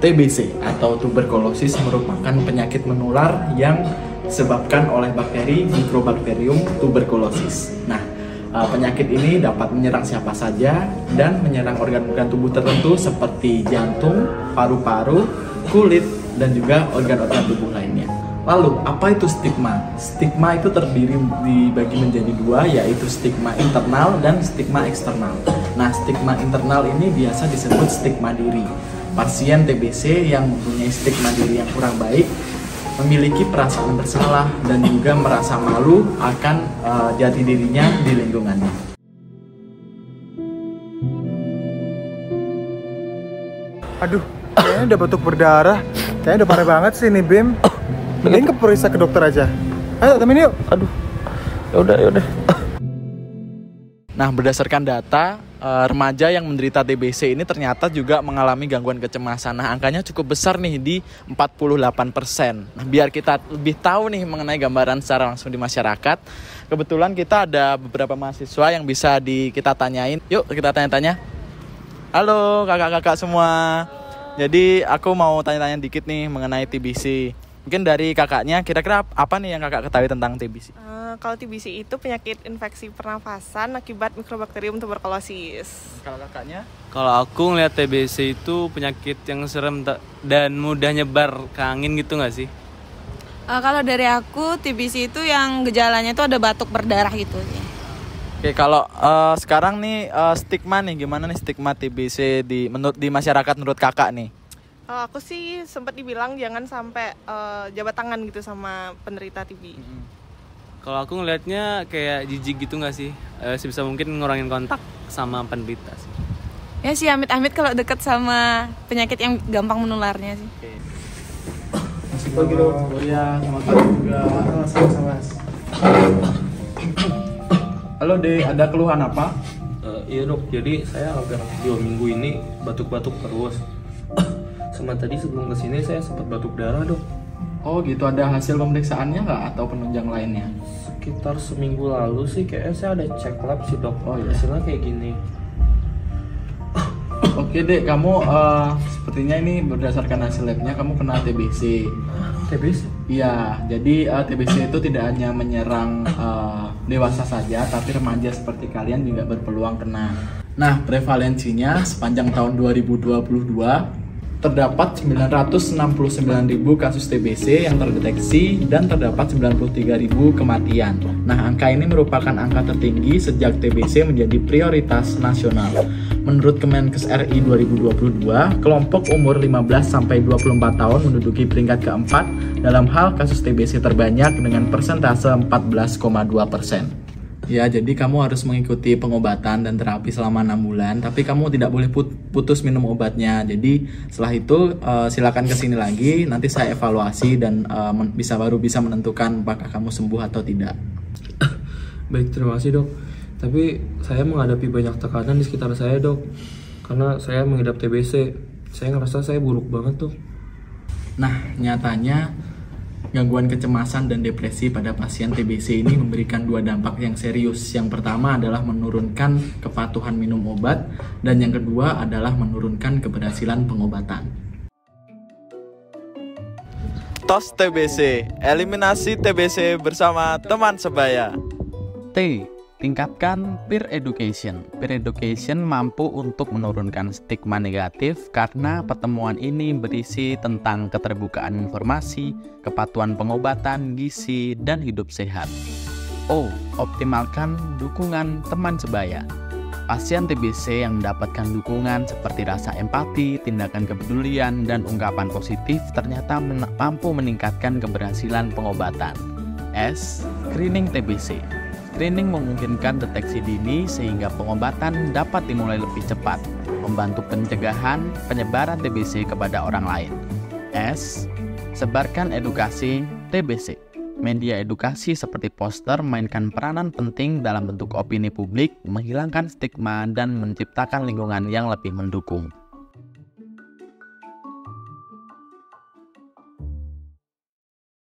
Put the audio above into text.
TBC atau tuberkulosis merupakan penyakit menular yang disebabkan oleh bakteri Mycobacterium tuberculosis. Nah, penyakit ini dapat menyerang siapa saja dan menyerang organ-organ tubuh tertentu seperti jantung, paru-paru, kulit, dan juga organ-organ tubuh lainnya. Lalu, apa itu stigma? Stigma itu terdiri dibagi menjadi dua, yaitu stigma internal dan stigma eksternal. Nah, stigma internal ini biasa disebut stigma diri. Pasien TBC yang mempunyai stigma diri yang kurang baik memiliki perasaan bersalah dan juga merasa malu akan jati dirinya di lingkungannya. Aduh, kayaknya udah batuk berdarah. Kayaknya udah parah banget sih nih, Bim. Mending periksa ke dokter aja. Ayo, temenin yuk. Aduh, yaudah. Nah, berdasarkan data, remaja yang menderita TBC ini ternyata juga mengalami gangguan kecemasan. Nah, angkanya cukup besar nih di 48%. Nah, biar kita lebih tahu nih mengenai gambaran secara langsung di masyarakat, kebetulan kita ada beberapa mahasiswa yang bisa kita tanyain. Yuk, kita tanya-tanya. Halo kakak-kakak semua. Jadi aku mau tanya-tanya dikit nih mengenai TBC. Mungkin dari kakaknya, kira-kira apa nih yang kakak ketahui tentang TBC? Kalau TBC itu penyakit infeksi pernafasan akibat Mycobacterium tuberculosis. Kalau kakaknya? Kalau aku ngeliat TBC itu penyakit yang serem dan mudah nyebar ke angin gitu nggak sih? Kalau dari aku, TBC itu yang gejalanya itu ada batuk berdarah gitu. Oke, kalau sekarang nih stigma nih, gimana nih stigma TBC di masyarakat menurut kakak nih? Kalau aku sih sempat dibilang jangan sampai jabat tangan gitu sama penderita TB. Kalau aku ngelihatnya kayak jijik gitu nggak sih? Sebisa mungkin ngurangin kontak sama penderita sih. Ya sih, amit-amit kalau deket sama penyakit yang gampang menularnya sih. Masih pagi dok. Iya, selamat pagi juga. Sama-sama. Halo Dek, ada keluhan apa? Iya dok, jadi saya agak 2 minggu ini batuk-batuk terus. Sama tadi sebelum kesini saya sempat batuk darah dok. Oh gitu, ada hasil pemeriksaannya nggak atau penunjang lainnya? Sekitar seminggu lalu sih kayaknya saya ada cek lab sih dok. Oh iya. Hasilnya kayak gini. Oke Dek, kamu sepertinya ini berdasarkan hasil labnya kamu kena TBC. TBC? Iya, jadi TBC itu tidak hanya menyerang dewasa saja, tapi remaja seperti kalian juga berpeluang kena. Nah, prevalensinya sepanjang tahun 2022 terdapat 969.000 kasus TBC yang terdeteksi dan terdapat 93.000 kematian. Nah, angka ini merupakan angka tertinggi sejak TBC menjadi prioritas nasional. Menurut Kemenkes RI 2022, kelompok umur 15-24 tahun menduduki peringkat keempat dalam hal kasus TBC terbanyak dengan persentase 14,2%. Ya, jadi kamu harus mengikuti pengobatan dan terapi selama 6 bulan, tapi kamu tidak boleh putus minum obatnya. Jadi setelah itu silakan kesini lagi, nanti saya evaluasi dan baru bisa menentukan apakah kamu sembuh atau tidak. Baik, terima kasih dok. Tapi saya menghadapi banyak tekanan di sekitar saya dok. Karena saya mengidap TBC. Saya ngerasa saya buruk banget dok. Nah, nyatanya gangguan kecemasan dan depresi pada pasien TBC ini memberikan 2 dampak yang serius. Yang pertama adalah menurunkan kepatuhan minum obat, dan yang kedua adalah menurunkan keberhasilan pengobatan. TOS TBC, eliminasi TBC bersama teman sebaya. T. Tingkatkan peer education. Peer education mampu untuk menurunkan stigma negatif karena pertemuan ini berisi tentang keterbukaan informasi, kepatuhan pengobatan, gizi, dan hidup sehat. O. Optimalkan dukungan teman sebaya. Pasien TBC yang mendapatkan dukungan seperti rasa empati, tindakan kepedulian, dan ungkapan positif ternyata mampu meningkatkan keberhasilan pengobatan. S. Screening TBC. Screening memungkinkan deteksi dini sehingga pengobatan dapat dimulai lebih cepat, membantu pencegahan penyebaran TBC kepada orang lain. S. Sebarkan edukasi TBC. Media edukasi seperti poster mainkan peranan penting dalam bentuk opini publik, menghilangkan stigma, dan menciptakan lingkungan yang lebih mendukung.